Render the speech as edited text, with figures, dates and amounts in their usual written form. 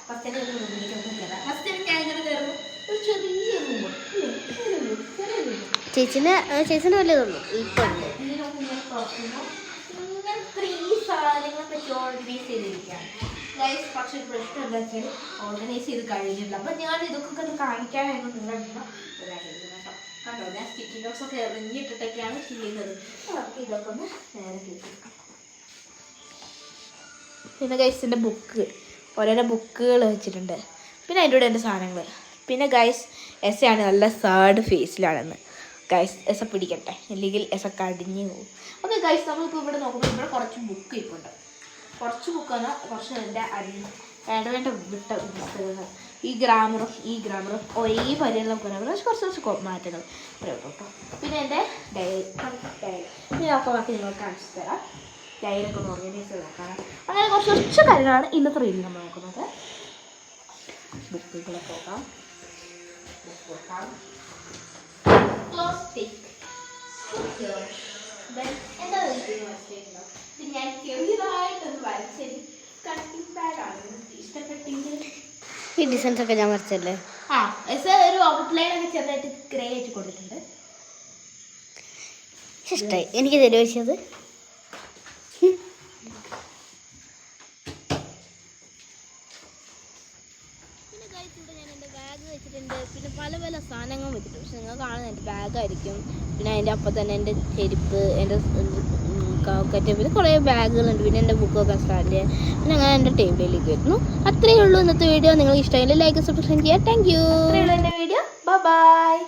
First ഞാൻ ഇങ്ങനെ കയറുന്നു ഒരു ചെറിയ റൂം ചേച്ചിന്റെ വല്ലതുള്ളൂ ഇപ്പം ഓർഗനൈസ് ചെയ്തിരിക്കുകയാണ് ഗൈസ്. പക്ഷെ ഒരു പ്രശ്നം എന്താ വെച്ചാൽ ഓർഗനൈസ് ചെയ്ത് കഴിഞ്ഞില്ല. അപ്പം ഞാൻ ഇതൊക്കെ ഒന്ന് കാണിക്കാനായിരുന്നു നിങ്ങളുടെ കേട്ടോ. കണ്ടോ ഞാൻ സ്റ്റിച്ചിങ് ബോക്സ് ഒക്കെ എറിഞ്ഞിട്ടിട്ടൊക്കെയാണ് ചെയ്യുന്നത്. നമുക്ക് ഇതൊക്കെ ഒന്ന് നേരെ കേൾക്കാം. പിന്നെ ഗൈസിൻ്റെ ബുക്ക് ഓരോരോ ബുക്കുകൾ വെച്ചിട്ടുണ്ട്. പിന്നെ അതിൻ്റെ കൂടെ എൻ്റെ സാധനങ്ങൾ. പിന്നെ ഗൈസ് എസ് ആണ് നല്ല സാഡ് ഫേസിലാണെന്ന്. ഗൈസ് എസ് പിടിക്കട്ടെ, അല്ലെങ്കിൽ എസ് കടിഞ്ഞു പോകും. ഓക്കെ ഗൈസ്, നമ്മളിപ്പോൾ ഇവിടെ നോക്കുമ്പോൾ ഇവിടെ കുറച്ച് ബുക്ക് ഇപ്പോൾ ഉണ്ട്. കുറച്ച് ബുക്കാണ്, കുറച്ച് എൻ്റെ വേണ്ട വിട്ട പുസ്തകങ്ങൾ. ഈ ഗ്രാമറും ഒരേ പരിയുള്ള ബുക്കാണ്. കുറച്ച് മാറ്റങ്ങൾ കേട്ടോ. പിന്നെ എൻ്റെ ഡയറി പിന്നെ ഒക്കെ ബാക്കി നിങ്ങൾക്ക് കാണിച്ചു തരാം. ഡയറിയൊക്കെ ഒന്ന് ഓർഗനൈസ് ചെയ്ത് നോക്കാം. അങ്ങനെ കുറച്ച് കാര്യങ്ങളാണ് ഇന്നത്തെ റീഡിൽ നമ്മൾ നോക്കുന്നത്. ബുക്കുകളൊക്കെ നോക്കാം. എന്താ ഞാൻ ചെറിയതായിട്ടൊന്ന് വരച്ചത് കട്ടിംഗ് പാഡാണ് ഇഷ്ടപ്പെട്ടെങ്കിൽ. ഈ ഡിസൈൻസ് ഒക്കെ ഞാൻ വരച്ചല്ലേ? ആ ഒരു ഔട്ട്ലൈൻ ഒക്കെ ചെറുതായിട്ട് ഗ്രേ ആയിട്ട് കൊടുത്തിട്ടുണ്ട്. ഇഷ്ടമായി. എനിക്ക് തരുവച്ചത് വെച്ചിട്ടുണ്ട്. പിന്നെ പല പല സാധനങ്ങൾ വെച്ചിട്ടുണ്ട്. പക്ഷെ നിങ്ങൾ കാണുന്നത് എൻ്റെ ബാഗായിരിക്കും. പിന്നെ അതിൻ്റെ അപ്പം തന്നെ എൻ്റെ ചെരുപ്പ്, എൻ്റെ കറ്റ്, പിന്നെ കുറേ ബാഗുകളുണ്ട്. പിന്നെ എൻ്റെ ബുക്ക് വെക്കാൻ സ്റ്റാൻഡ്, പിന്നെ അങ്ങനെ എൻ്റെ ടേബിളിലേക്ക് വരുന്നു. അത്രയേ ഉള്ളൂ ഇന്നത്തെ വീഡിയോ. നിങ്ങൾ ഇഷ്ടമായില്ല ലൈക്ക് സബ്സ്ക്രൈബ് ചെയ്യുക. Thank you. അത്രയേ ഉള്ളൂ എൻ്റെ വീഡിയോ. ബൈ.